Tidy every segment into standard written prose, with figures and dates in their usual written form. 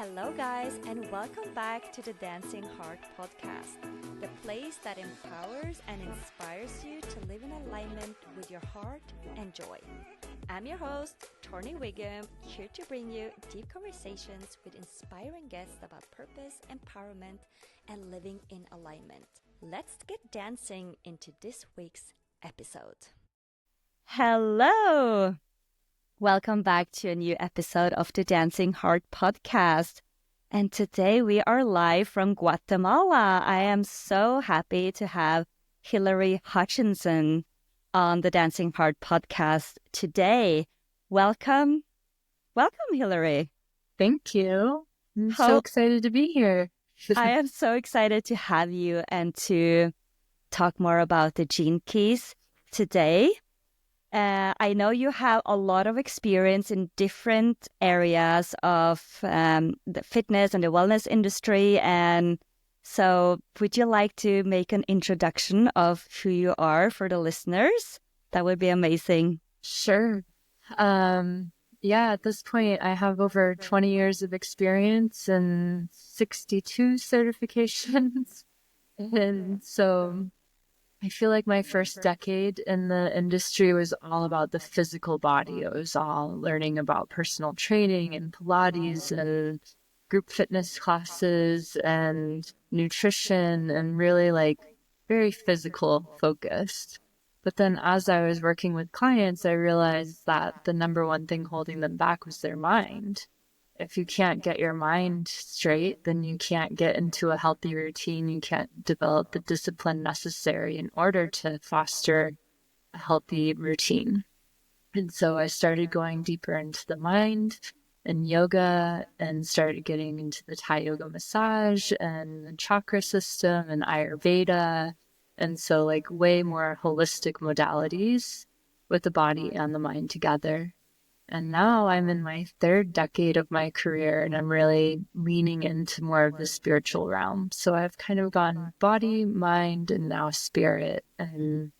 Hello, guys, and welcome back to the Dancing Heart podcast, the place that empowers and inspires you to live in alignment with your heart and joy. I'm your host, Torney Wiggum, here to bring you deep conversations with inspiring guests about purpose, empowerment, and living in alignment. Let's get dancing into this week's episode. Hello! Welcome back to a new episode of the Dancing Heart podcast. And today we are live from Guatemala. I am so happy to have Hilery Hutchinson on the Dancing Heart podcast today. Welcome. Welcome, Hilery. Thank you. I'm so excited to be here. I am so excited to have you and to talk more about the Gene Keys today. I know you have a lot of experience in different areas of the fitness and the wellness industry. And so would you like to make an introduction of who you are for the listeners? That would be amazing. Sure. At this point, I have over 20 years of experience and 62 certifications. And so I feel like my first decade in the industry was all about the physical body. It was all learning about personal training and Pilates and group fitness classes and nutrition and really like very physical focused. But then as I was working with clients, I realized that the number one thing holding them back was their mind. If you can't get your mind straight, then you can't get into a healthy routine. You can't develop the discipline necessary in order to foster a healthy routine. And so I started going deeper into the mind and yoga and started getting into the Thai yoga massage and the chakra system and Ayurveda. And so like way more holistic modalities with the body and the mind together. And now I'm in my third decade of my career and I'm really leaning into more of the spiritual realm. So I've kind of gone body, mind, and now spirit, and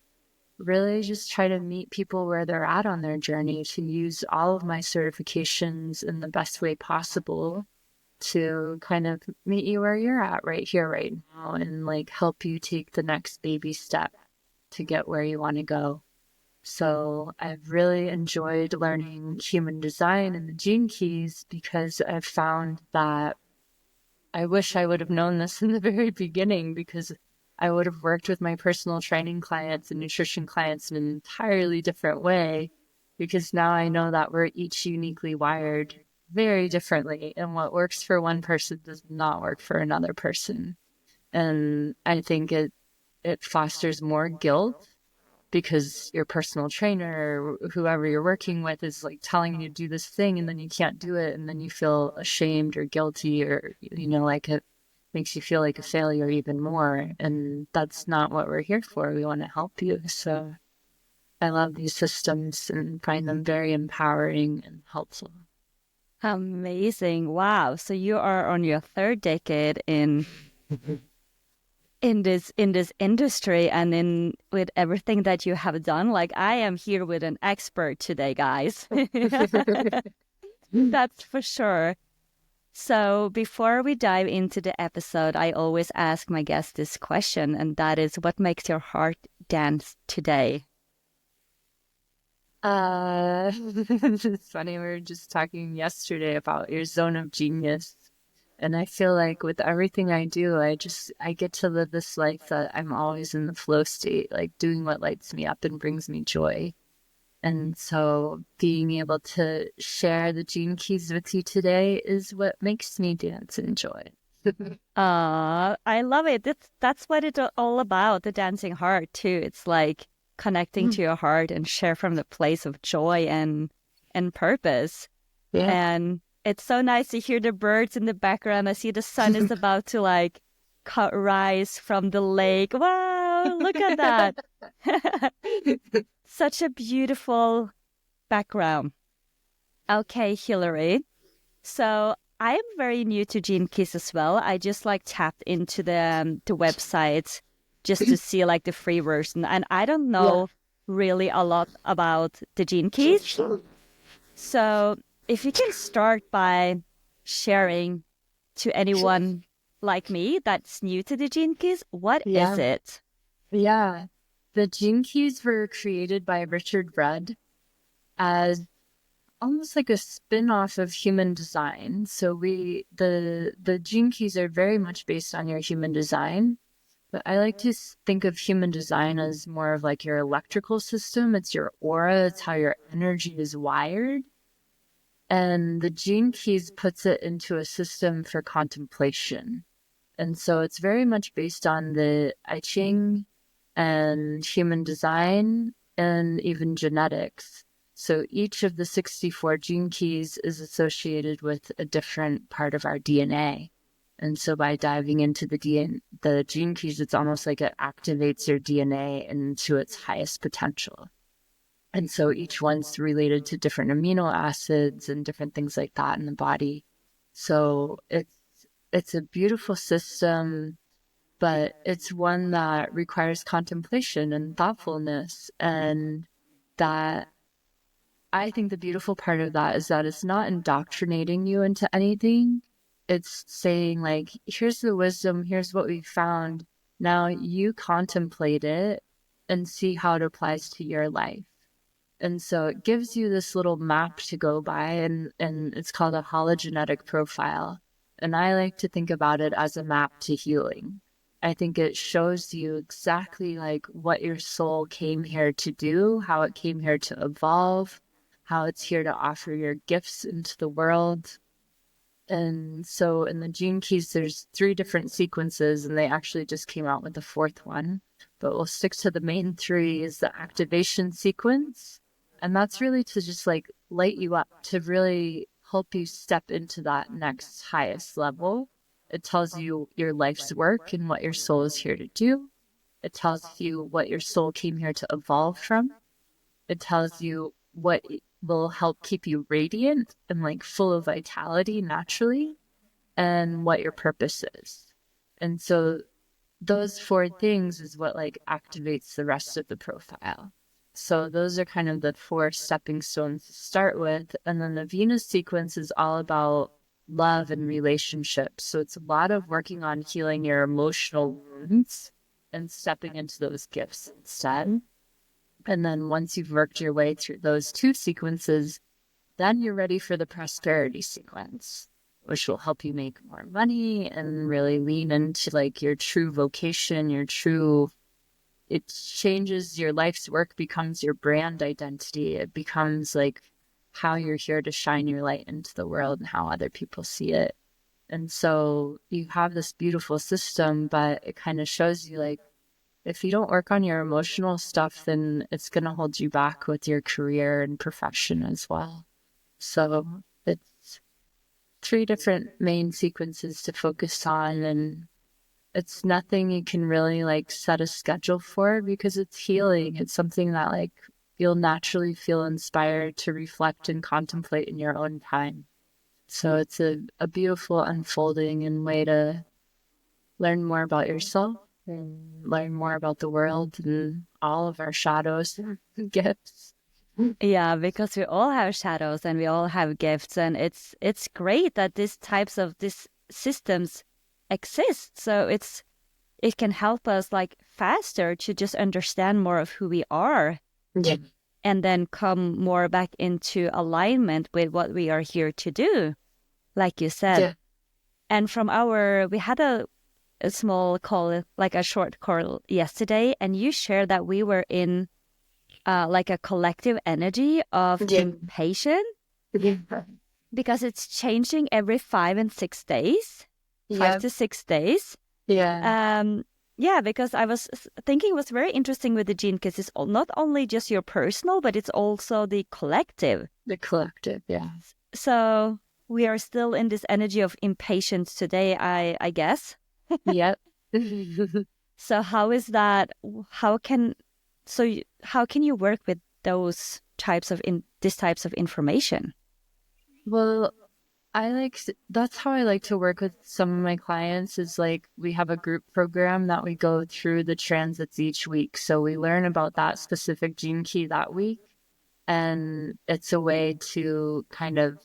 really just try to meet people where they're at on their journey to use all of my certifications in the best way possible to kind of meet you where you're at right here, right now, and like help you take the next baby step to get where you want to go. So I've really enjoyed learning human design and the Gene Keys because I've found that I wish I would have known this in the very beginning, because I would have worked with my personal training clients and nutrition clients in an entirely different way, because now I know that we're each uniquely wired very differently, and what works for one person does not work for another person. And I think it fosters more guilt, because your personal trainer or whoever you're working with is like telling you to do this thing and then you can't do it, and then you feel ashamed or guilty, or like it makes you feel like a failure even more. And that's not what we're here for. We want to help you. So I love these systems and find them very empowering and helpful. Amazing. Wow. So you are on your third decade in this industry and in with everything that you have done. Like, I am here with an expert today, guys. That's for sure. So before we dive into the episode, I always ask my guests this question, and that is, what makes your heart dance today? It's funny, we were just talking yesterday about your zone of genius. And I feel like with everything I do, I get to live this life that I'm always in the flow state, like doing what lights me up and brings me joy. And so being able to share the Gene Keys with you today is what makes me dance and joy. I love it. That's what it's all about, the Dancing Heart too. It's like connecting to your heart and share from the place of joy and purpose. Yeah. And it's so nice to hear the birds in the background. I see the sun is about to like rise from the lake. Wow, look at that. Such a beautiful background. Okay, Hilery. So I am very new to Gene Keys as well. I just like tapped into the website just to see like the free version. And I don't know really a lot about the Gene Keys. So if you can start by sharing to anyone like me that's new to the Gene Keys, what is it? Yeah. The Gene Keys were created by Richard Rudd as almost like a spin-off of human design. So the Gene Keys are very much based on your human design. But I like to think of human design as more of like your electrical system. It's your aura. It's how your energy is wired. And the Gene Keys puts it into a system for contemplation. And so it's very much based on the I Ching and human design and even genetics. So each of the 64 gene keys is associated with a different part of our DNA. And so by diving into the gene keys, it's almost like it activates your DNA into its highest potential. And so each one's related to different amino acids and different things like that in the body. So it's a beautiful system, but it's one that requires contemplation and thoughtfulness. And that I think the beautiful part of that is that it's not indoctrinating you into anything. It's saying like, here's the wisdom, here's what we found. Now you contemplate it and see how it applies to your life. And so it gives you this little map to go by, and it's called a hologenetic profile. And I like to think about it as a map to healing. I think it shows you exactly like what your soul came here to do, how it came here to evolve, how it's here to offer your gifts into the world. And so in the Gene Keys, there's 3 different sequences, and they actually just came out with the 4th one. But we'll stick to the main 3 is the activation sequence. And that's really to just like light you up, to really help you step into that next highest level. It tells you your life's work and what your soul is here to do. It tells you what your soul came here to evolve from. It tells you what will help keep you radiant and like full of vitality naturally, and what your purpose is. And so those 4 things is what like activates the rest of the profile. So those are kind of the 4 stepping stones to start with. And then the Venus sequence is all about love and relationships. So it's a lot of working on healing your emotional wounds and stepping into those gifts instead. And then once you've worked your way through those 2 sequences, then you're ready for the prosperity sequence, which will help you make more money and really lean into like your true vocation, it changes your life's work, becomes your brand identity. It becomes like how you're here to shine your light into the world and how other people see it. And so you have this beautiful system, but it kind of shows you like, if you don't work on your emotional stuff, then it's going to hold you back with your career and profession as well. So it's 3 different main sequences to focus on, and it's nothing you can really like set a schedule for because it's healing. It's something that like you'll naturally feel inspired to reflect and contemplate in your own time. So it's a beautiful unfolding and way to learn more about yourself and learn more about the world and all of our shadows and gifts. Yeah, because we all have shadows and we all have gifts, and it's great that these systems exist. So it can help us like faster to just understand more of who we are. Yeah. And then come more back into alignment with what we are here to do, like you said. Yeah. And we had a small call, like a short call yesterday, and you shared that we were in like a collective energy of impatience, because it's changing every 5 and 6 days, 5 to 6 days. Yeah. Yeah, because I was thinking it was very interesting with the gene, because it's not only just your personal, but it's also the collective. The collective, yeah. So we are still in this energy of impatience today, I guess. Yep. So how is that? How can you work with those types of these types of information? Well, that's how I like to work with some of my clients, is like we have a group program that we go through the transits each week. So we learn about that specific gene key that week. And it's a way to kind of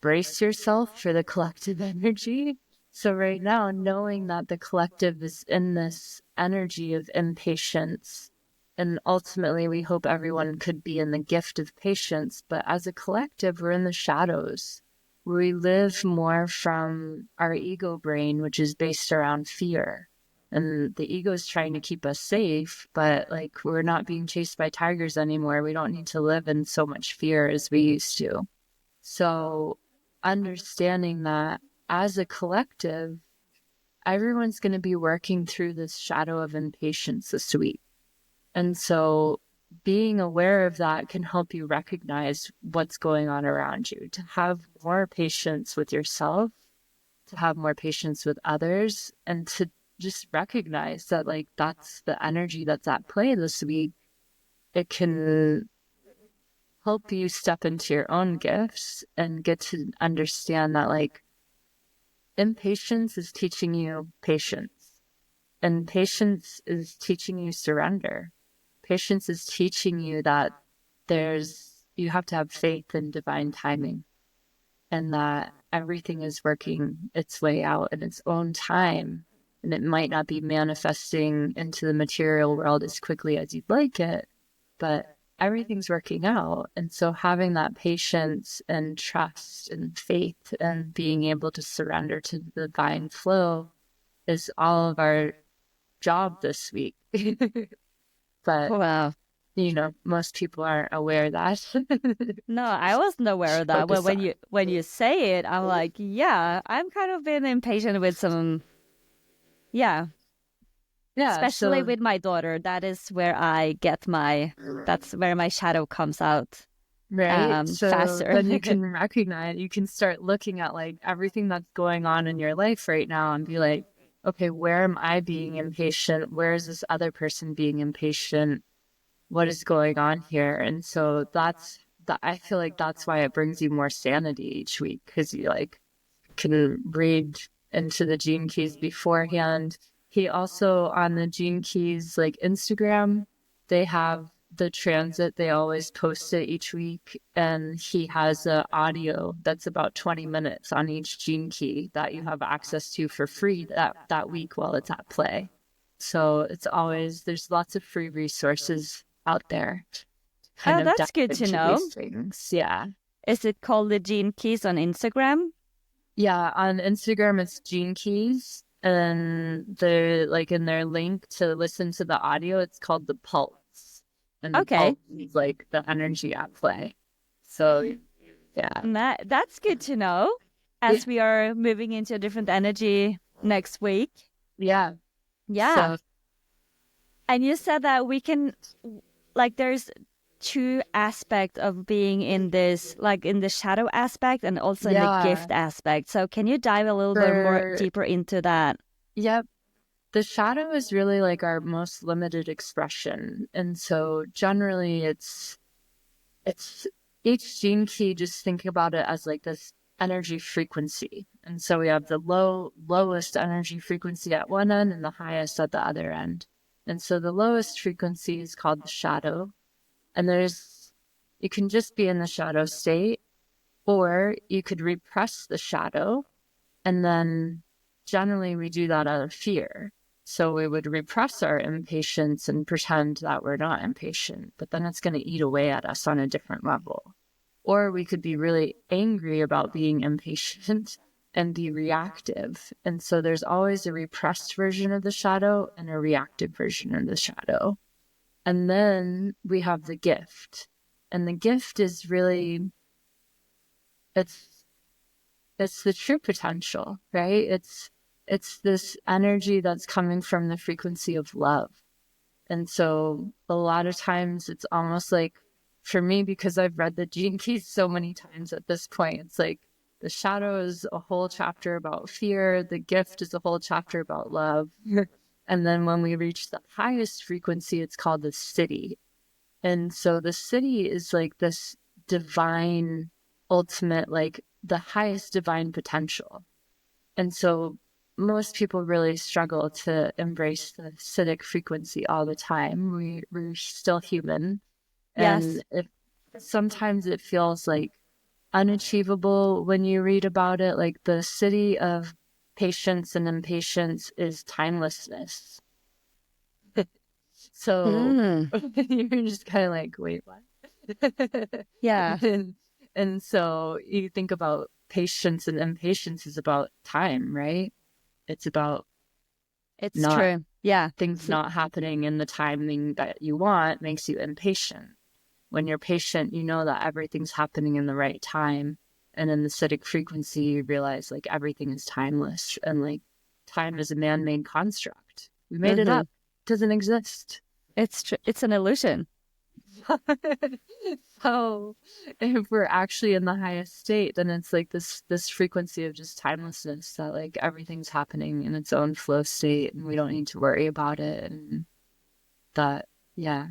brace yourself for the collective energy. So right now, knowing that the collective is in this energy of impatience, and ultimately we hope everyone could be in the gift of patience, but as a collective, we're in the shadows. We live more from our ego brain, which is based around fear. And the ego is trying to keep us safe, but like we're not being chased by tigers anymore. We don't need to live in so much fear as we used to. So understanding that as a collective, everyone's going to be working through this shadow of impatience this week. And so being aware of that can help you recognize what's going on around you, to have more patience with yourself, to have more patience with others, and to just recognize that like that's the energy that's at play this week. It can help you step into your own gifts and get to understand that like impatience is teaching you patience, and patience is teaching you surrender. Patience is teaching you that you have to have faith in divine timing, and that everything is working its way out in its own time. And it might not be manifesting into the material world as quickly as you'd like it, but everything's working out. And so having that patience and trust and faith and being able to surrender to the divine flow is all of our job this week. But, Wow. most people aren't aware of that. No, I wasn't aware of that. Well, Focus on. when you say it, I'm like, yeah, I'm kind of been impatient with some, yeah, Yeah, especially so with my daughter. That's where my shadow comes out right. So faster. then you can start looking at like everything that's going on in your life right now and be like, okay, where am I being impatient? Where is this other person being impatient? What is going on here? And so I feel like that's why it brings you more sanity each week, because you like can read into the gene keys beforehand. He also, on the gene keys like Instagram, they have the transit. They always post it each week, and he has an audio that's about 20 minutes on each gene key that you have access to for free that week while it's at play. So there's lots of free resources out there to kind Oh, of dive that's good to into know. these things. Yeah. Is it called the Gene Keys on Instagram? Yeah, on Instagram it's Gene Keys, and they're like in their link to listen to the audio, it's called the Pulse. And the Okay. pulse is like the energy at play. So yeah. That's good to know Yeah. as we are moving into a different energy next week. Yeah. Yeah. So And you said that we can, like, there's two aspects of being in this, like in the shadow aspect and also in the yeah. gift aspect. So can you dive a little bit more For deeper into that? yep. The shadow is really like our most limited expression. And so generally it's each gene key, just think about it as like this energy frequency. And so we have the lowest energy frequency at one end and the highest at the other end. And so the lowest frequency is called the shadow. And you can just be in the shadow state, or you could repress the shadow. And then generally we do that out of fear. So we would repress our impatience and pretend that we're not impatient, but then it's going to eat away at us on a different level. Or we could be really angry about being impatient and be reactive. And so there's always a repressed version of the shadow and a reactive version of the shadow. And then we have the gift. And the gift is really, it's the true potential, right? It's this energy that's coming from the frequency of love. And so a lot of times it's almost like, for me, because I've read the Gene Keys so many times at this point, it's like the shadow is a whole chapter about fear. The gift is a whole chapter about love. And then when we reach the highest frequency, it's called the city. And so the city is like this divine, ultimate, like the highest divine potential. And so most people really struggle to embrace the acidic frequency all the time. We're still human. Yes. And sometimes it feels like unachievable when you read about it. Like the city of patience and impatience is timelessness. So Mm. you're just kind of like, wait, what? Yeah, And so you think about patience and impatience is about time, right? It's about it's not true. Yeah. things not happening in the timing that you want makes you impatient. When you're patient, you know that everything's happening in the right time. And in the acidic frequency, you realize like everything is timeless and like time is a man-made construct. We made it Mm-hmm. up. It doesn't exist. It's true. It's an illusion. So if we're actually in the highest state, then it's like this frequency of just timelessness that like everything's happening in its own flow state and we don't need to worry about it. And that, yeah.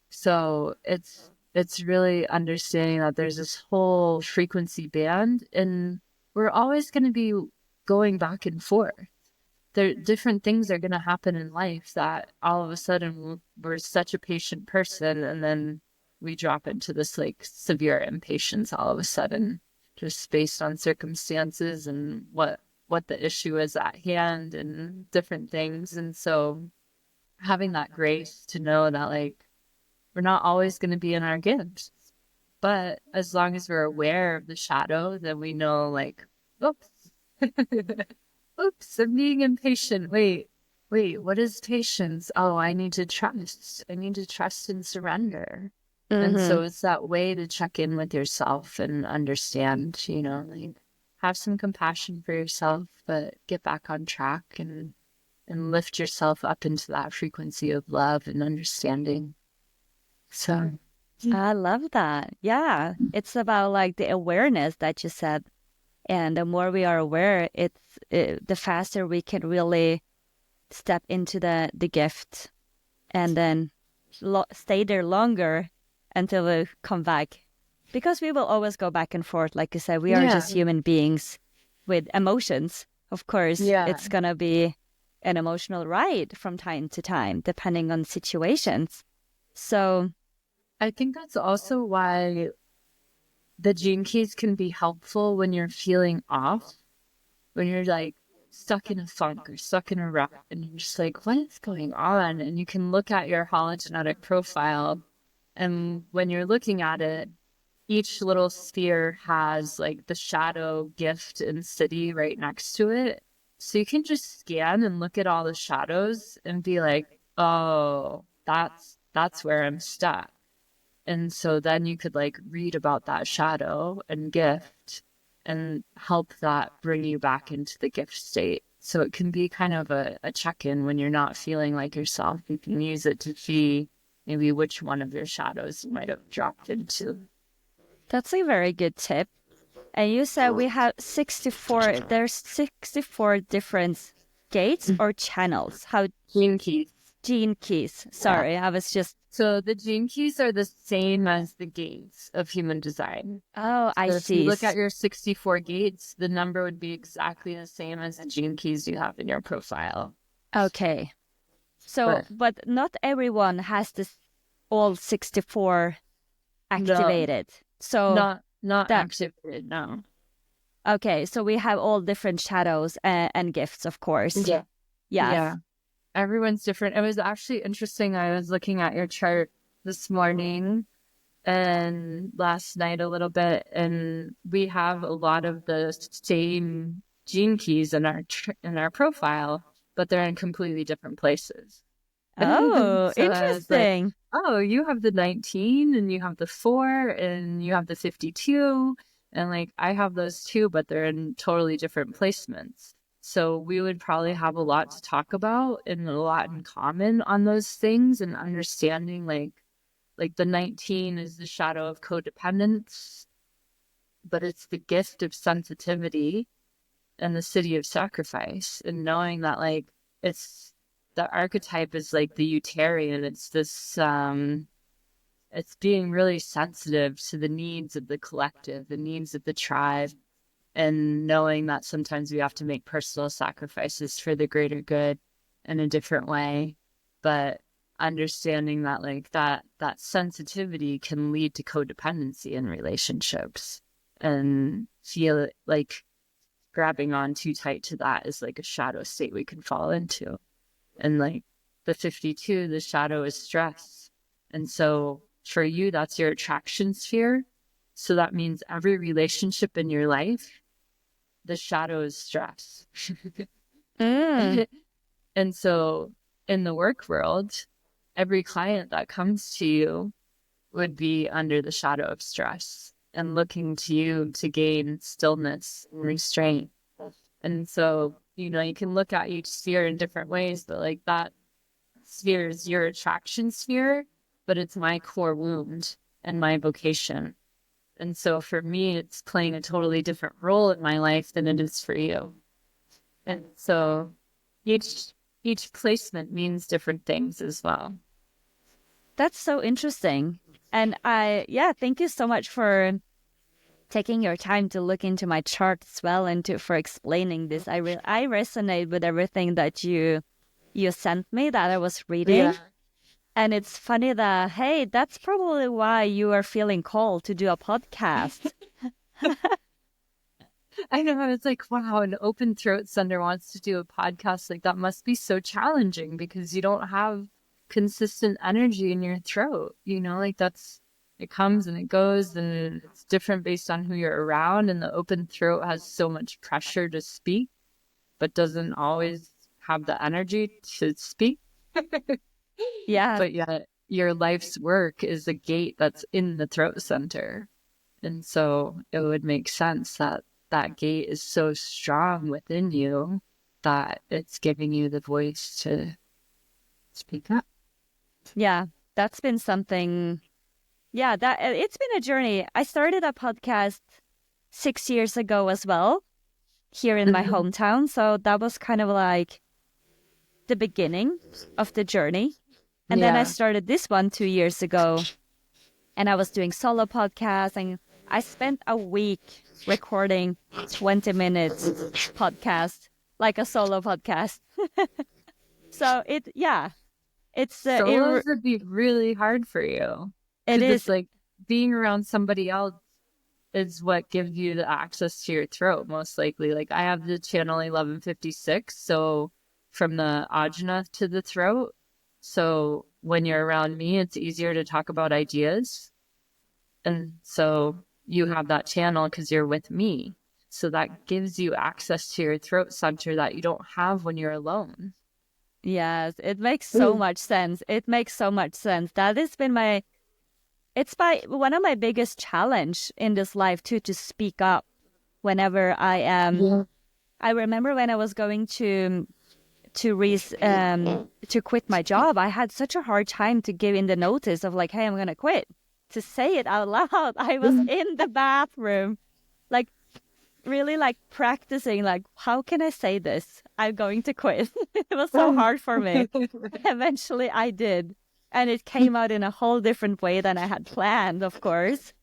So it's really understanding that there's this whole frequency band and we're always going to be going back and forth. There different things are going to happen in life that all of a sudden we're such a patient person and then we drop into this like severe impatience all of a sudden just based on circumstances and what the issue is at hand and different things. And so having that grace to know that like we're not always going to be in our gifts, but as long as we're aware of the shadow, then we know like, oops, oops, I'm being impatient. Wait, what is patience? Oh, I need to trust. I need to trust and surrender. And Mm-hmm. so it's that way to check in with yourself and understand, like have some compassion for yourself, but get back on track and lift yourself up into that frequency of love and understanding. So, I love that. Yeah. It's about like the awareness that you said. And the more we are aware, the faster we can really step into the gift and then stay there longer until we come back. Because we will always go back and forth. Like you said, we are yeah, just human beings with emotions. Of course, yeah. it's going to be an emotional ride from time to time, depending on situations. So, I think that's also why the gene keys can be helpful when you're feeling off, when you're like stuck in a funk or stuck in a rut, and you're just like, what is going on? And you can look at your hologenetic profile, and when you're looking at it, each little sphere has like the shadow, gift, and city right next to it. So you can just scan and look at all the shadows and be like, oh, that's where I'm stuck. And so then you could like read about that shadow and gift and help that bring you back into the gift state. So it can be kind of a check-in when you're not feeling like yourself. You can use it to see maybe which one of your shadows you might have dropped into. that's a very good tip. And you said we have 64, there's 64 different gates or channels. How Gene keys. gene keys. Yeah. Sorry, I was just, So the gene keys are the same as the gates of human design. oh, I So if you see. look at your 64 gates, the number would be exactly the same as the gene keys you have in your profile. Okay. So, but not everyone has this all 64 No, activated. So not that, activated, no. okay, so we have all different shadows and gifts, of course. Yeah. Yes. Yeah. Everyone's different. It was actually interesting. I was looking at your chart this morning and last night a little bit, and we have a lot of the same gene keys in our profile, but they're in completely different places. Oh, So I was like, interesting. oh, you have the 19 and you have the 4 and you have the 52. And like, I have those too, but they're in totally different placements. So we would probably have a lot to talk about and a lot in common on those things and understanding like the 19 is the shadow of codependence, but it's the gift of sensitivity and the city of sacrifice and knowing that like it's the archetype is like the Utarian. It's this it's being really sensitive to the needs of the collective, the needs of the tribe, and knowing that sometimes we have to make personal sacrifices for the greater good in a different way, but understanding that like that sensitivity can lead to codependency in relationships and feel like grabbing on too tight to that is like a shadow state we can fall into. And like the 52, the shadow is stress. And so for you, that's your attraction sphere. So that means every relationship in your life, the shadow is stress. And so in the work world, every client that comes to you would be under the shadow of stress and looking to you to gain stillness and restraint. And so, you know, you can look at each sphere in different ways, but like that sphere is your attraction sphere, but it's my core wound and my vocation. And so for me, it's playing a totally different role in my life than it is for you. And so each placement means different things as well. That's so interesting. And thank you so much for taking your time to look into my chart as well and for explaining this. I resonate with everything that you sent me that I was reading. Yeah. And it's funny that, hey, that's probably why you are feeling called to do a podcast. I know. It's like, wow, an open throat sender wants to do a podcast. Like that must be so challenging because you don't have consistent energy in your throat, you know, like it comes and it goes and it's different based on who you're around. And the open throat has so much pressure to speak, but doesn't always have the energy to speak. Yeah. But yet your life's work is a gate that's in the throat center. And so it would make sense that that gate is so strong within you that it's giving you the voice to speak up. Yeah, that's been something. Yeah, that it's been a journey. I started a podcast 6 years ago as well, here in my hometown. So that was kind of like the beginning of the journey. And then I started this one 2 years ago, and I was doing solo podcasts, and I spent a week recording 20 minutes podcast, like a solo podcast. So solos would be really hard for you. It is. It's like being around somebody else is what gives you the access to your throat, most likely. Like I have the channel 1156, so from the ajna to the throat. So when you're around me, it's easier to talk about ideas. And so you have that channel because you're with me. So that gives you access to your throat center that you don't have when you're alone. Yes, it makes so much sense. It makes so much sense. That has been one of my biggest challenge in this life too, to speak up whenever I am. Yeah. I remember when I was going to quit my job, I had such a hard time to give in the notice of like, hey, I'm gonna quit. To say it out loud. I was in the bathroom, like really like practicing, like, how can I say this? I'm going to quit. It was so hard for me. Eventually I did. And it came out in a whole different way than I had planned, of course.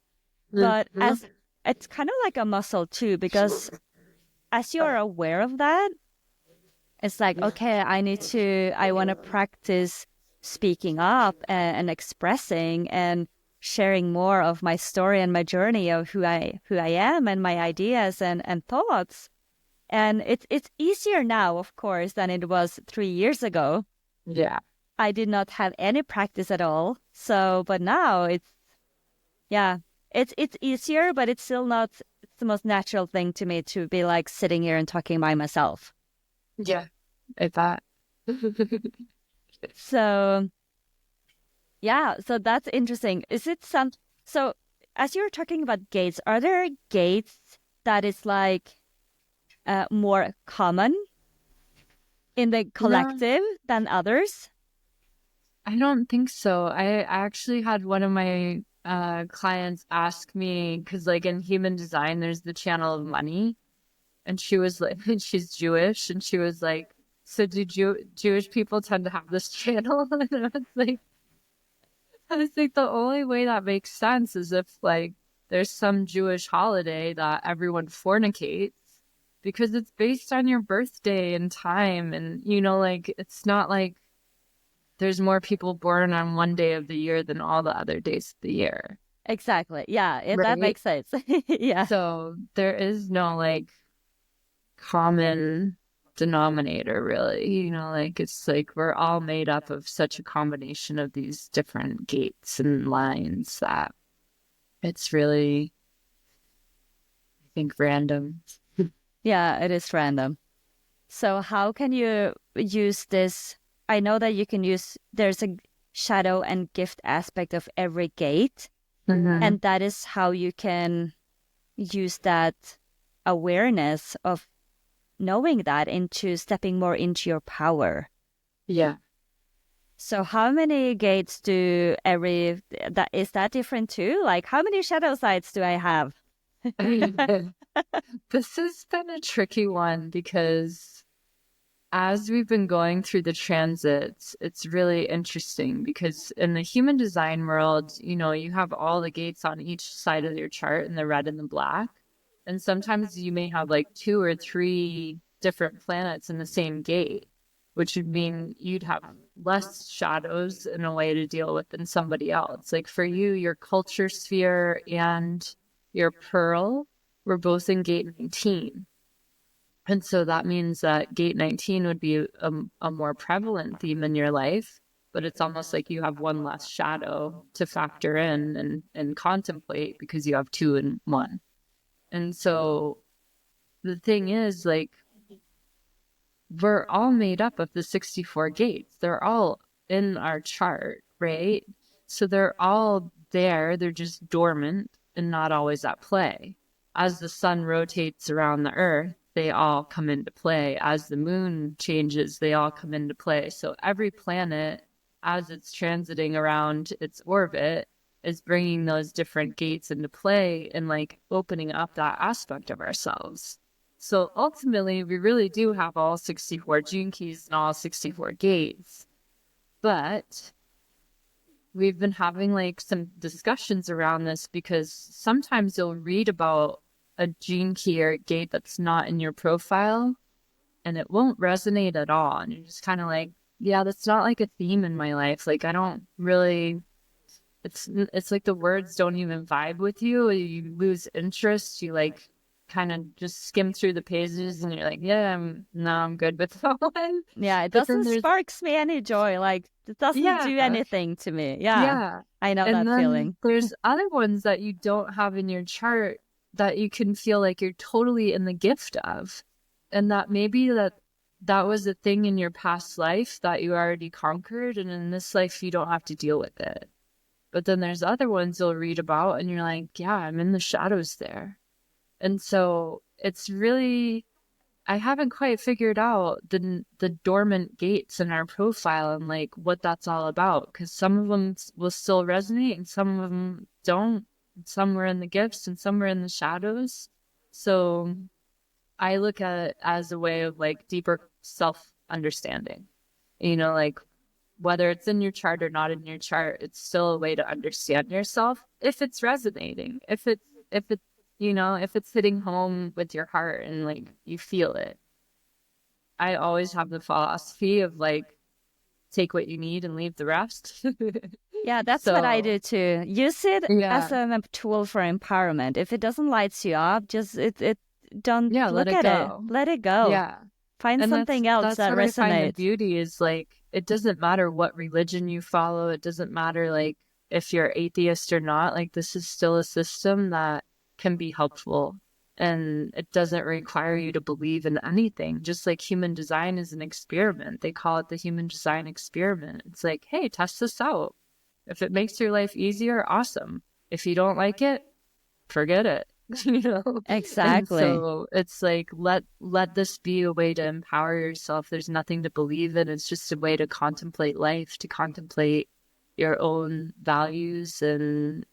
But as it's kind of like a muscle too, because as you're aware of that, it's like, okay, I want to practice speaking up and expressing and sharing more of my story and my journey of who I am and my ideas and thoughts. And it's easier now, of course, than it was 3 years ago. Yeah. I did not have any practice at all. So, but now it's easier, but it's still not the most natural thing to me to be like sitting here and talking by myself. Yeah, I bet. So, yeah, so that's interesting. So as you're talking about gates, are there gates that is like more common in the collective than others? I don't think so. I actually had one of my clients ask me, because like in human design, there's the channel of money. And she was like, she's Jewish. And she was like, so do Jewish people tend to have this channel? And I was like, the only way that makes sense is if like there's some Jewish holiday that everyone fornicates, because it's based on your birthday and time. And, you know, like, it's not like there's more people born on one day of the year than all the other days of the year. Exactly. Yeah, Right? That makes sense. Yeah. So there is no like common denominator, really. You know, like it's like we're all made up of such a combination of these different gates and lines that it's really, I think, random. Yeah, it is random. So how can you use this? I know that you can use, there's a shadow and gift aspect of every gate, and that is how you can use that awareness of knowing that into stepping more into your power. Yeah. So how many gates do every, that is that different too? Like how many shadow sides do I have? This has been a tricky one because as we've been going through the transits, it's really interesting because in the human design world, you know, you have all the gates on each side of your chart in the red and the black. And sometimes you may have like 2 or 3 different planets in the same gate, which would mean you'd have less shadows in a way to deal with than somebody else. Like for you, your culture sphere and your pearl were both in gate 19. And so that means that gate 19 would be a more prevalent theme in your life, but it's almost like you have one less shadow to factor in and contemplate because you have 2 and 1. And so the thing is, like, we're all made up of the 64 gates. They're all in our chart, right? So they're all there. They're just dormant and not always at play. As the sun rotates around the earth, they all come into play. As the moon changes, they all come into play. So every planet, as it's transiting around its orbit, is bringing those different gates into play and like opening up that aspect of ourselves. So ultimately, we really do have all 64 gene keys and all 64 gates. But we've been having like some discussions around this because sometimes you'll read about a gene key or a gate that's not in your profile and it won't resonate at all. And you're just kind of like, yeah, that's not like a theme in my life. Like, I don't really, it's like the words don't even vibe with you. You lose interest. You like kind of just skim through the pages and you're like, yeah, I'm good with that one. Yeah, it But then doesn't there's, sparks me any joy. Like it doesn't do yeah, anything to me. Yeah, yeah. I know And that then feeling. there's other ones that you don't have in your chart that you can feel like you're totally in the gift of. And that maybe that was a thing in your past life that you already conquered. And in this life, you don't have to deal with it. But then there's other ones you'll read about and you're like, yeah, I'm in the shadows there. And so it's really, I haven't quite figured out the dormant gates in our profile and like what that's all about. Because some of them will still resonate and some of them don't. Some were in the gifts and some were in the shadows. So I look at it as a way of like deeper self understanding. You know, like whether it's in your chart or not in your chart, it's still a way to understand yourself if it's resonating, if it's you know, if it's hitting home with your heart and like you feel it. I always have the philosophy of like take what you need and leave the rest. Yeah, that's what I So do too. Use it as yeah, a tool for empowerment. If it doesn't light you up, just it don't yeah, let look it at it. go. Let it go. Yeah. Find And something else that's that what I find the resonates. beauty is like it doesn't matter what religion you follow. It doesn't matter like if you're atheist or not. Like this is still a system that can be helpful and it doesn't require you to believe in anything. Just like human design is an experiment. They call it the human design experiment. It's like, hey, test this out. If it makes your life easier, awesome. If you don't like it, forget it. You know, and Exactly. so it's like let this be a way to empower yourself. There's nothing to believe in. It's just a way to contemplate life, to contemplate your own values and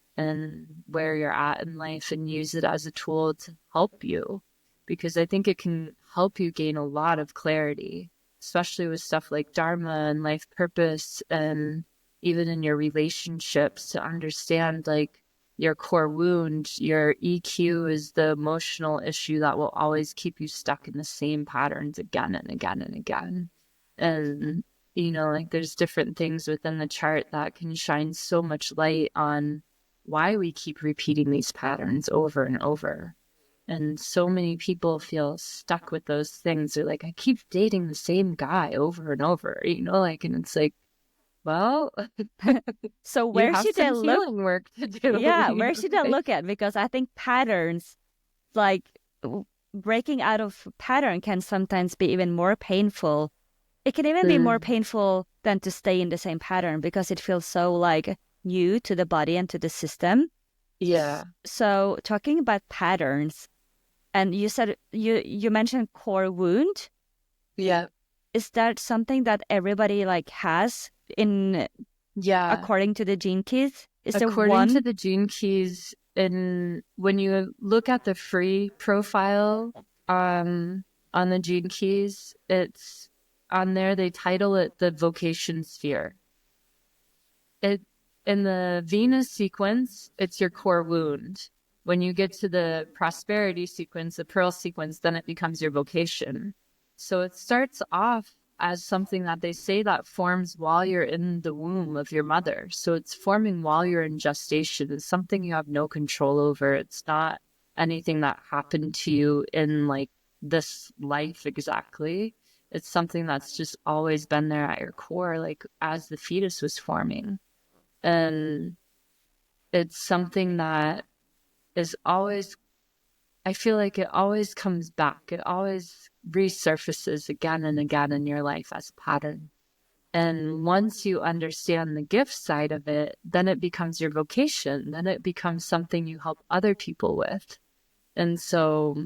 where you're at in life, and use it as a tool to help you, because I think it can help you gain a lot of clarity, especially with stuff like dharma and life purpose, and even in your relationships, to understand like your core wound. Your EQ is the emotional issue that will always keep you stuck in the same patterns again and again and again. And, you know, like there's different things within the chart that can shine so much light on why we keep repeating these patterns over and over. And so many people feel stuck with those things. They're like, I keep dating the same guy over and over, like, and it's like, well, So you where have should I some look? healing work to do. Yeah, where should I look at? Because I think patterns, like breaking out of pattern, can sometimes be even more painful. It can even be more painful than to stay in the same pattern because it feels so like new to the body and to the system. Yeah. So talking about patterns, and you said you mentioned core wound. Yeah. Is that something that everybody like has in according to the gene keys? Is there According to one? the gene keys, and when you look at the free profile on the gene keys, it's on there. They title it the vocation sphere. It in the Venus sequence, it's your core wound. When you get to the prosperity sequence, the pearl sequence, then it becomes your vocation. So it starts off as something that they say that forms while you're in the womb of your mother. So it's forming while you're in gestation. It's something you have no control over. It's not anything that happened to you in like this life exactly. It's something that's just always been there at your core, like as the fetus was forming. And it's something that is always, I feel like it always comes back. It always resurfaces again and again in your life as a pattern. And once you understand the gift side of it, then it becomes your vocation. Then it becomes something you help other people with. And so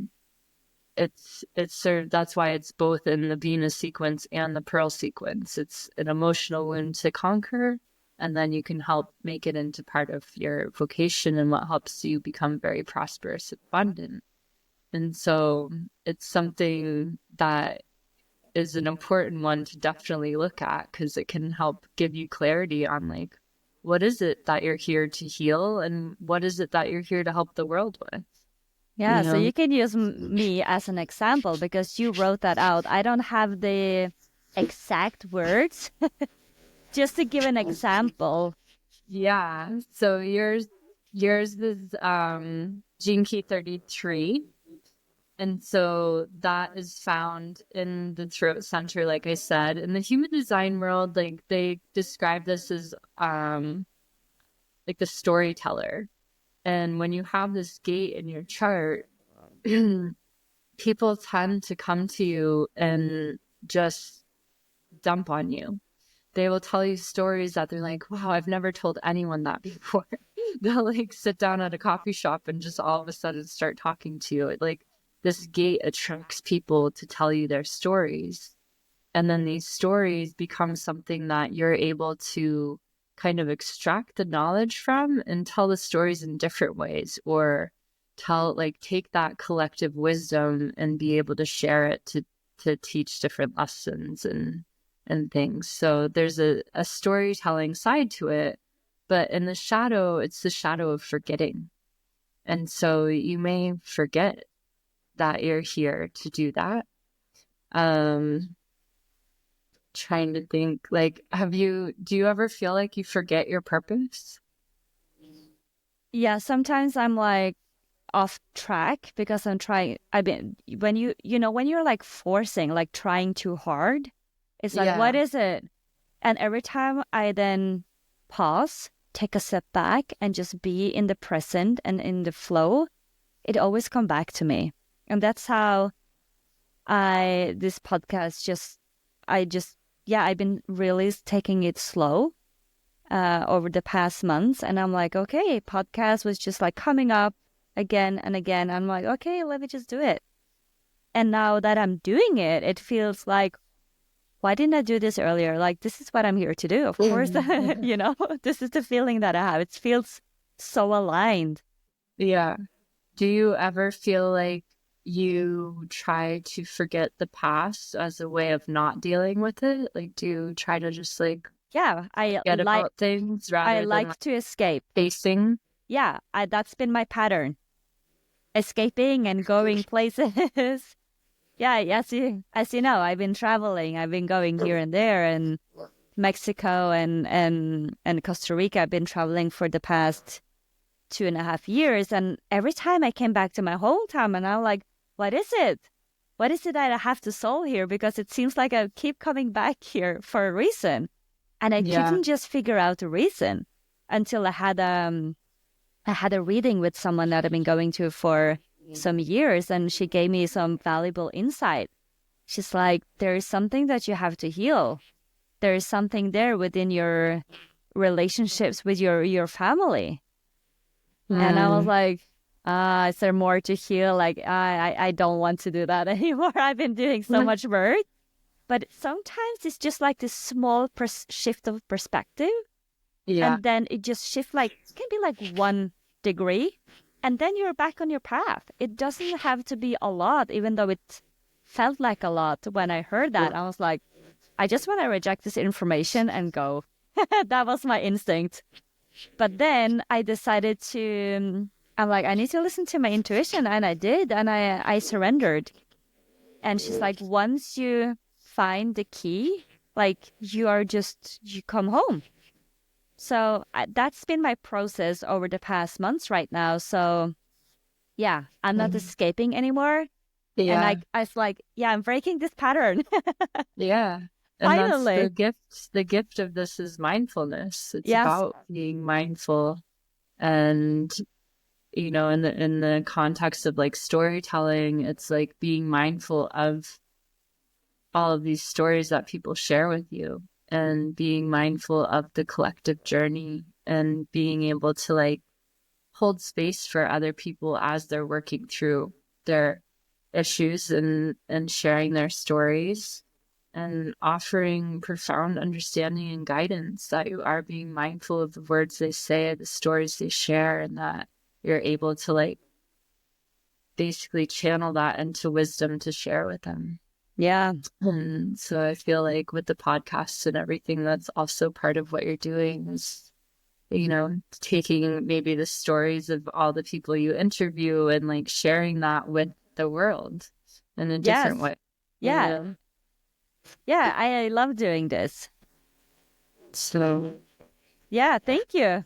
it's sort of, that's why it's both in the Venus sequence and the Pearl sequence. It's an emotional wound to conquer, and then you can help make it into part of your vocation and what helps you become very prosperous and abundant. And so it's something that is an important one to definitely look at, because it can help give you clarity on like, what is it that you're here to heal, and what is it that you're here to help the world with? Yeah, so you can use me as an example because you wrote that out. I don't have the exact words. Just to give an example. Yeah. So yours is gene key 33. And so that is found in the throat center, like I said. In the human design world, like they describe this as like the storyteller. And when you have this gate in your chart, people tend to come to you and just dump on you. They will tell you stories that they're like, wow, I've never told anyone that before. They'll like sit down at a coffee shop and just all of a sudden start talking to you. Like this gate attracts people to tell you their stories. And then these stories become something that you're able to kind of extract the knowledge from and tell the stories in different ways, or take that collective wisdom and be able to share it to teach different lessons and things. So there's a storytelling side to it, but in the shadow, it's the shadow of forgetting. And so you may forget that you're here to do that. Trying to think, like, do you ever feel like you forget your purpose? Yeah, sometimes I'm like off track because when when you're like forcing, like trying too hard, it's like, what is it? And every time I then pause, take a step back and just be in the present and in the flow, it always come back to me. And that's how this podcast I've been really taking it slow over the past months. And I'm like, okay, podcast was just like coming up again and again. I'm like, okay, let me just do it. And now that I'm doing it, it feels like, why didn't I do this earlier? Like, this is what I'm here to do. Of course, this is the feeling that I have. It feels so aligned. Yeah. Do you ever feel like you try to forget the past as a way of not dealing with it? Like, do you try to just like forget about things rather than to escape facing? Yeah, that's been my pattern. Escaping and going places. Yeah, as you know, I've been traveling. I've been going here and there, and Mexico and Costa Rica. I've been traveling for the past 2.5 years. And every time I came back to my hometown, and I'm like, what is it? What is it that I have to solve here? Because it seems like I keep coming back here for a reason. And I couldn't just figure out the reason until I had a reading with someone that I've been going to for some years, and she gave me some valuable insight. She's like, there is something that you have to heal. There is something there within your relationships with your family. And I was like, is there more to heal? Like, I don't want to do that anymore. I've been doing so much work. But sometimes it's just like this small shift of perspective. Yeah. And then it just shifts, like, it can be like 1 degree. And then you're back on your path. It doesn't have to be a lot, even though it felt like a lot when I heard that. I was like, I just want to reject this information and go. That was my instinct. But then I decided I'm like, I need to listen to my intuition. And I did. And I surrendered. And she's like, once you find the key, like you come home. So that's been my process over the past months right now. So yeah, I'm not escaping anymore. Yeah. And I was like, yeah, I'm breaking this pattern. Yeah. And finally. That's the gift. The gift of this is mindfulness. It's about being mindful. And, you know, in the context of like storytelling, it's like being mindful of all of these stories that people share with you, and being mindful of the collective journey, and being able to like hold space for other people as they're working through their issues and sharing their stories, and offering profound understanding and guidance, that you are being mindful of the words they say, the stories they share, and that you're able to like basically channel that into wisdom to share with them. Yeah. And so I feel like with the podcasts and everything, that's also part of what you're doing, is, you know, taking maybe the stories of all the people you interview and like sharing that with the world in a different way. Yeah. You know? Yeah, I love doing this. So yeah, thank you.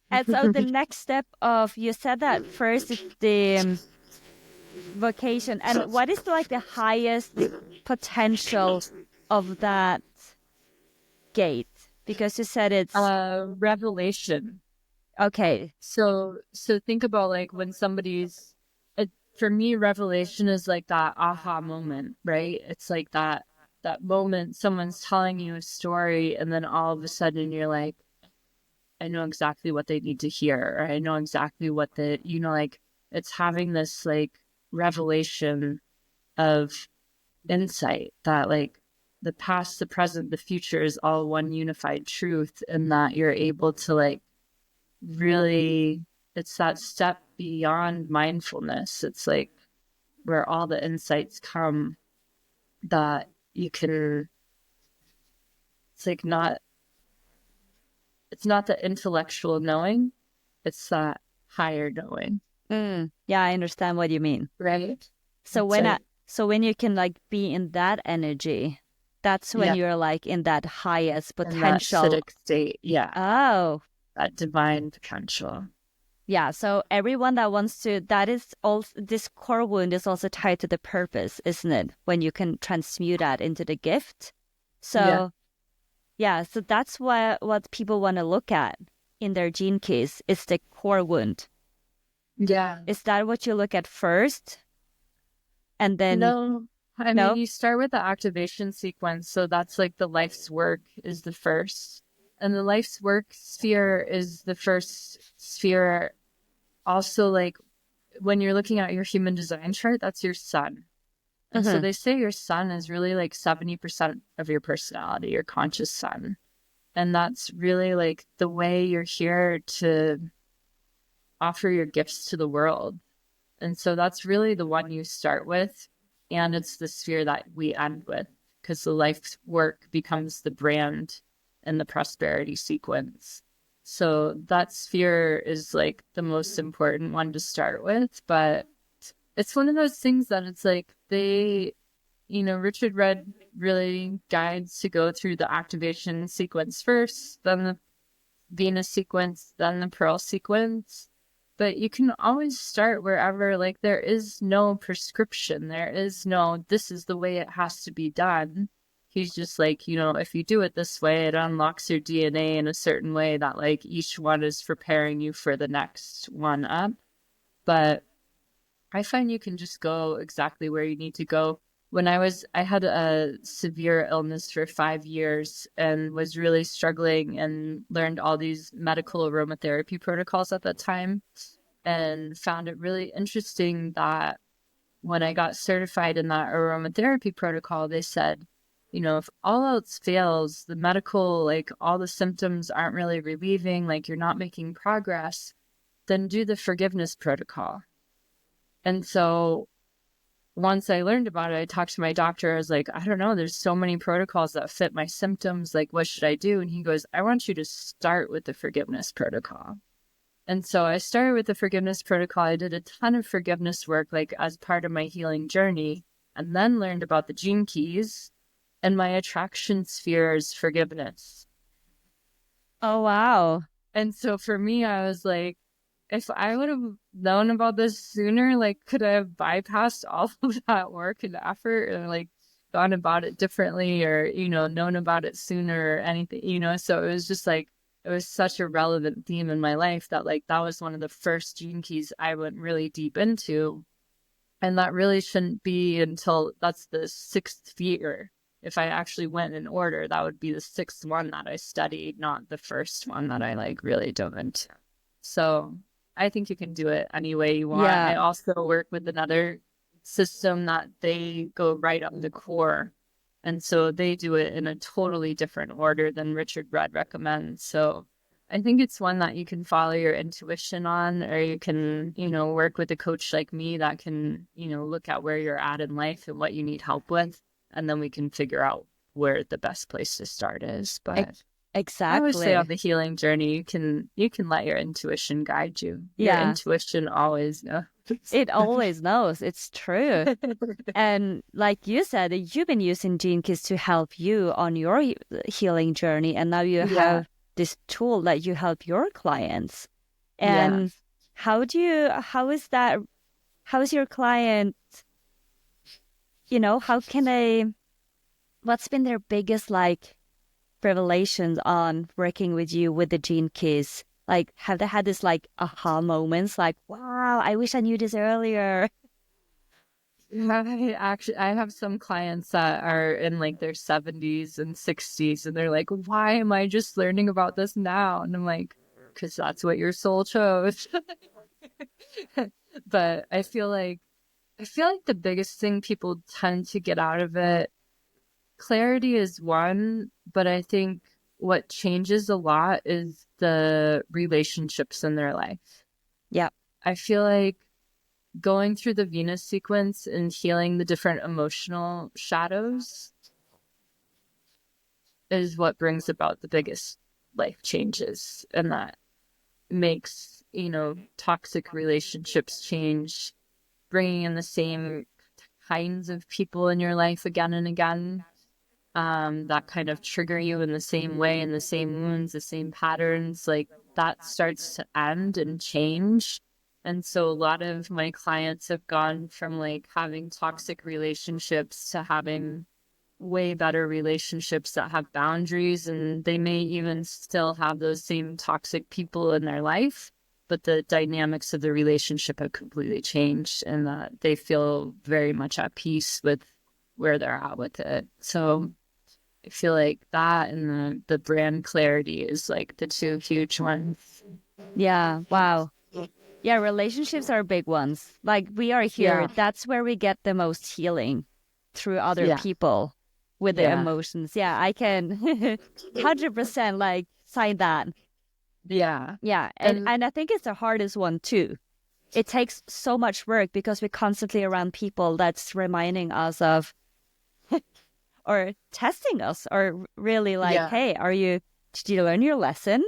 And so the next step of, you said that first is the vocation, and what is like the highest potential of that gate? Because you said it's revelation. Okay. So think about like when somebody's, for me, revelation is like that aha moment, right? It's like that moment someone's telling you a story, and then all of a sudden you're like, I know exactly what they need to hear, or I know exactly what like it's having this like revelation of insight that like the past, the present, the future is all one unified truth, and that you're able to like really, it's that step beyond mindfulness. It's like where all the insights come, that you can, it's like it's not the intellectual knowing, it's that higher knowing. Yeah, I understand what you mean. Right. So when you can like be in that energy, that's when you're like in that highest potential. In that acidic state. Yeah. Oh. That divine potential. Yeah. So everyone that wants to, that is also, this core wound is also tied to the purpose, isn't it? When you can transmute that into the gift. So so that's what people want to look at in their gene keys, is the core wound. Yeah. Is that what you look at first? And then No, I mean, you start with the activation sequence. So that's like the life's work is the first. And the life's work sphere is the first sphere. Also, like when you're looking at your human design chart, that's your sun. And so they say your sun is really like 70% of your personality, your conscious sun. And that's really like the way you're here to offer your gifts to the world. And so that's really the one you start with. And it's the sphere that we end with, because the life's work becomes the brand and the prosperity sequence. So that sphere is like the most important one to start with. But it's one of those things that it's like Richard Rudd really guides to go through the activation sequence first, then the Venus sequence, then the Pearl sequence. but you can always start wherever. Like, there is no prescription. There is no, this is the way it has to be done. He's just like, if you do it this way, it unlocks your DNA in a certain way that like each one is preparing you for the next one up. But I find you can just go exactly where you need to go. When I had a severe illness for 5 years and was really struggling and learned all these medical aromatherapy protocols at that time, and found it really interesting that when I got certified in that aromatherapy protocol, they said, if all else fails, the medical, like all the symptoms aren't really relieving, like you're not making progress, then do the forgiveness protocol. And so once I learned about it, I talked to my doctor. I was like, I don't know, there's so many protocols that fit my symptoms. Like, what should I do? And he goes, I want you to start with the forgiveness protocol. And so I started with the forgiveness protocol. I did a ton of forgiveness work, like as part of my healing journey, and then learned about the gene keys, and my attraction sphere is forgiveness. Oh, wow. And so for me, I was like, if I would have known about this sooner, like, could I have bypassed all of that work and effort and like gone about it differently, or, known about it sooner or anything, so it was just like, it was such a relevant theme in my life that like, that was one of the first gene keys I went really deep into. And that really shouldn't be until that's the sixth sphere. If I actually went in order, that would be the sixth one that I studied, not the first one that I like really dove into. So I think you can do it any way you want. Yeah. I also work with another system that they go right up the core. And so they do it in a totally different order than Richard Rudd recommends. So I think it's one that you can follow your intuition on, or you can, work with a coach like me that can, look at where you're at in life and what you need help with. And then we can figure out where the best place to start is. But exactly. I always say on the healing journey, you can let your intuition guide you. Your intuition always knows. It always knows. It's true. And like you said, you've been using Gene Keys to help you on your healing journey. And now you have this tool that you help your clients. And how is your client, what's been their biggest like revelations on working with you with the Gene Keys? Like, have they had this like aha moments, like, wow, I wish I knew this earlier? I have some clients that are in like their 70s and 60s, and they're like, why am I just learning about this now? And I'm like, because that's what your soul chose. But I feel like the biggest thing people tend to get out of it, clarity is one, but I think what changes a lot is the relationships in their life. Yeah. I feel like going through the Venus sequence and healing the different emotional shadows is what brings about the biggest life changes, and that makes, toxic relationships change, bringing in the same kinds of people in your life again and again, that kind of trigger you in the same way, in the same wounds, the same patterns, like that starts to end and change. And so a lot of my clients have gone from like having toxic relationships to having way better relationships that have boundaries, and they may even still have those same toxic people in their life, but the dynamics of the relationship have completely changed, and that they feel very much at peace with where they're at with it. So I feel like that and the brand clarity is like the two huge ones. Yeah. Wow. Yeah, relationships are big ones. Like, we are here. That's where we get the most healing, through other people with their emotions. Yeah, I can 100% like sign that. Yeah. Yeah. And I think it's the hardest one too. It takes so much work because we're constantly around people that's reminding us of or testing us, or really like, hey, did you learn your lesson?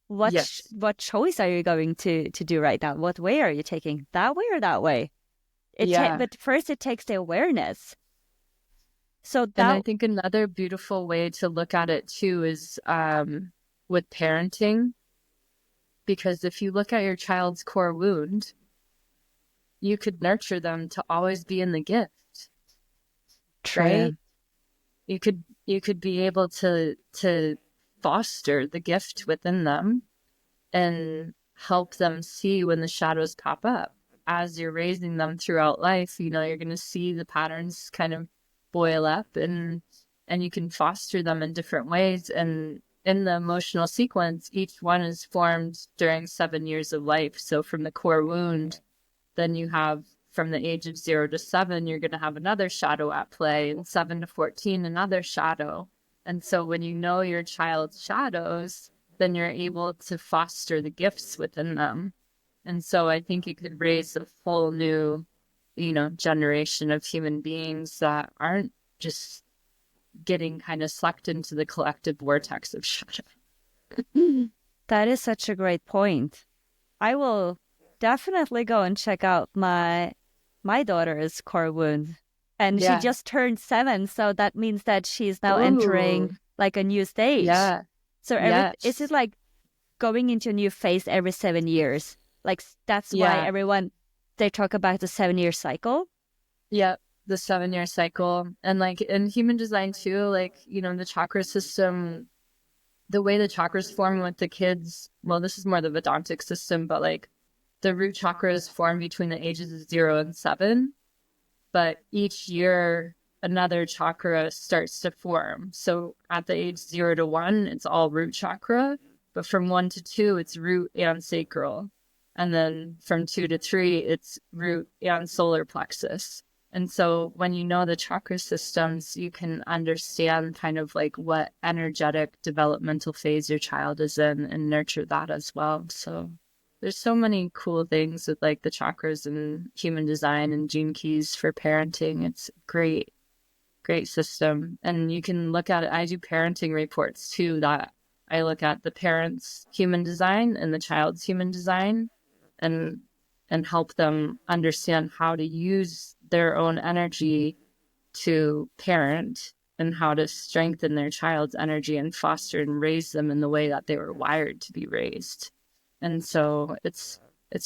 What choice are you going to do right now? What way are you taking? That way or that way? But first it takes the awareness. So and I think another beautiful way to look at it too is with parenting. Because if you look at your child's core wound, you could nurture them to always be in the gift, right? True. You could be able to foster the gift within them and help them see when the shadows pop up. As you're raising them throughout life, you know, you're going to see the patterns kind of boil up, and you can foster them in different ways. And in the emotional sequence, each one is formed during 7 years of life. So from the core wound, then you have from the age of 0 to 7, you're going to have another shadow at play, and 7 to 14, another shadow. And so when you know your child's shadows, then you're able to foster the gifts within them. And so I think you could raise a whole new, you know, generation of human beings that aren't just getting kind of sucked into the collective vortex of shadow. That is such a great point. I will definitely go and check out my daughter's core wound. And she Yeah. just turned 7, so that means that she's now Ooh. entering like a new stage. Yeah. So is it like going into a new phase every 7 years? Like that's why everyone, they talk about the 7-year cycle? Yeah, the 7-year cycle. And like in human design too, like, you know, the chakra system, the way the chakras form with the kids, well, this is more the Vedantic system, but like the root chakras form between the ages of 0 and 7. But each year, another chakra starts to form. So at the age 0 to 1, it's all root chakra. But from 1 to 2, it's root and sacral. And then from 2 to 3, it's root and solar plexus. And so when you know the chakra systems, you can understand kind of like what energetic developmental phase your child is in and nurture that as well. So there's so many cool things with like the chakras and human design and gene keys for parenting. It's a great, great system. And you can look at it. I do parenting reports too, that I look at the parents' human design and the child's human design and help them understand how to use their own energy to parent and how to strengthen their child's energy and foster and raise them in the way that they were wired to be raised. And so it's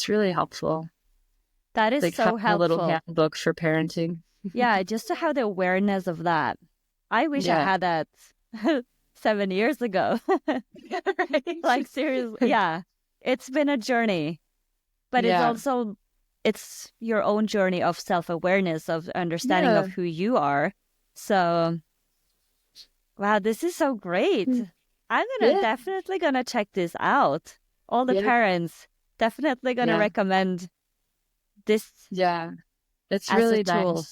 really helpful. That is like so a little helpful. handbook for parenting. Yeah, just to have the awareness of that. I wish I had that 7 years ago. Right? Like seriously, yeah. It's been a journey. But it's your own journey of self-awareness, of understanding of who you are. So, wow, this is so great. I'm definitely gonna check this out. All the parents definitely gonna recommend this. Yeah, it's as really a tool.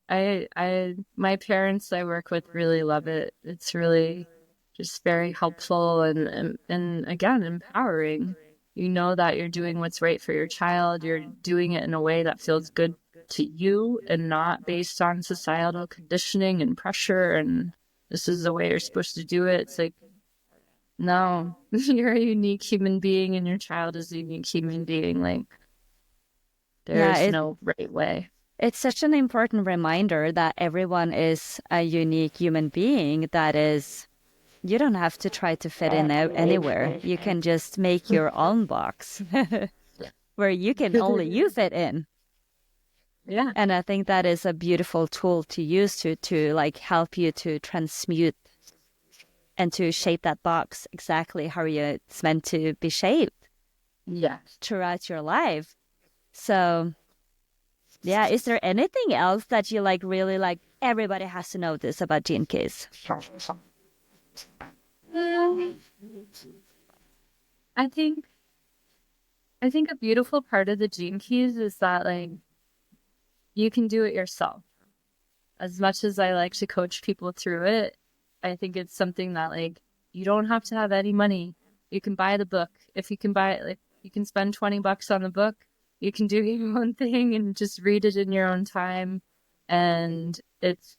Nice. My parents I work with really love it. It's really just very helpful and again, empowering. You know that you're doing what's right for your child. You're doing it in a way that feels good to you and not based on societal conditioning and pressure. And this is the way you're supposed to do it. It's like, no, you're a unique human being and your child is a unique human being. Like, there's no right way. It's such an important reminder that everyone is a unique human being that is, you don't have to try to fit in anywhere. You can just make your own box where you can only you fit in. Yeah. And I think that is a beautiful tool to use to like help you to transmute and to shape that box exactly how it's meant to be shaped. Yeah. Throughout your life. So, yeah, is there anything else that you like really like everybody has to know this about gene keys? I think a beautiful part of the gene keys is that like you can do it yourself. As much as I like to coach people through it, I think it's something that like you don't have to have any money. You can buy the book. If you can buy it, like you can spend $20 on the book. You can do your own thing and just read it in your own time. And it's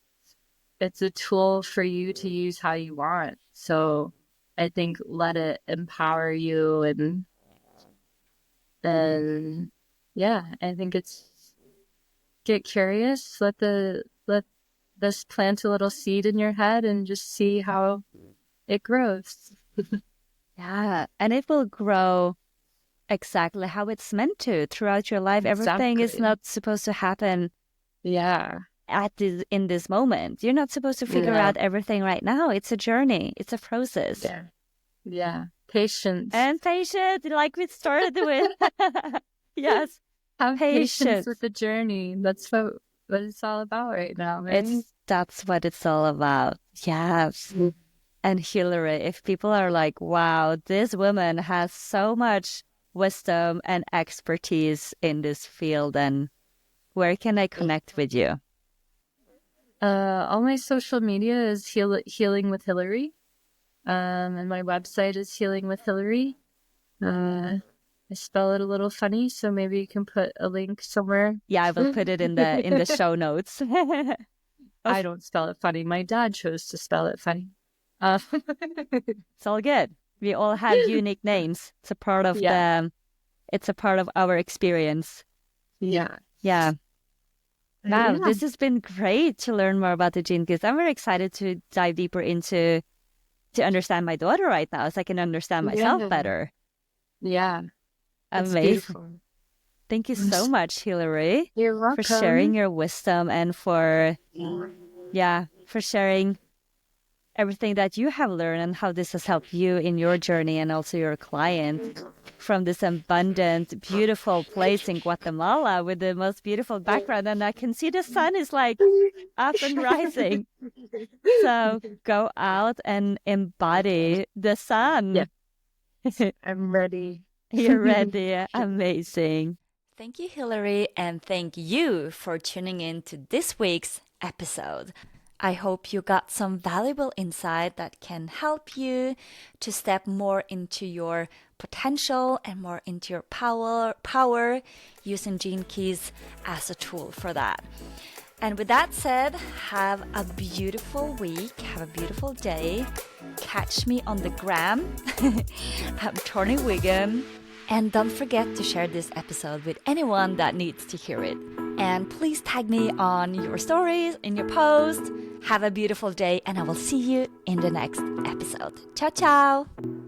a tool for you to use how you want. So I think let it empower you and yeah, I think it's get curious, let this plant a little seed in your head and just see how it grows. Yeah, and it will grow exactly how it's meant to throughout your life. Everything is Exactly. not supposed to happen Yeah. in this moment. You're not supposed to figure Yeah. out everything right now. It's a journey. It's a process. Yeah. Yeah. Patience. And patience, like we started with. Yes, Have patience with patience. the journey. That's what it's all about right now, right? That's what it's all about. Yes. And Hillary, if people are like, wow, this woman has so much wisdom and expertise in this field, then where can I connect with you? All my social media is Healing with Hillary. And my website is Healing with Hillary. I spell it a little funny, so maybe you can put a link somewhere. Yeah, I will put it in the show notes. I don't spell it funny. My dad chose to spell it funny. It's all good. We all have unique names. It's a part of it's a part of our experience. Yeah. Yeah. Wow, this has been great to learn more about the Gene Keys. I'm very excited to dive deeper into to understand my daughter right now, so I can understand myself better. Yeah. Amazing. Thank you so much, Hillary. You're welcome. For sharing your wisdom and for sharing everything that you have learned and how this has helped you in your journey and also your client from this abundant, beautiful place in Guatemala with the most beautiful background. And I can see the sun is like up and rising. So go out and embody the sun. Yeah. I'm ready. You're ready. Amazing. Thank you, Hillary, and thank you for tuning in to this week's episode. I hope you got some valuable insight that can help you to step more into your potential and more into your power using Gene Keys as a tool for that. And with that said, have a beautiful week, have a beautiful day. Catch me on the gram. I'm Tony Wiggum. And don't forget to share this episode with anyone that needs to hear it. And please tag me on your stories, in your posts. Have a beautiful day, and I will see you in the next episode. Ciao, ciao.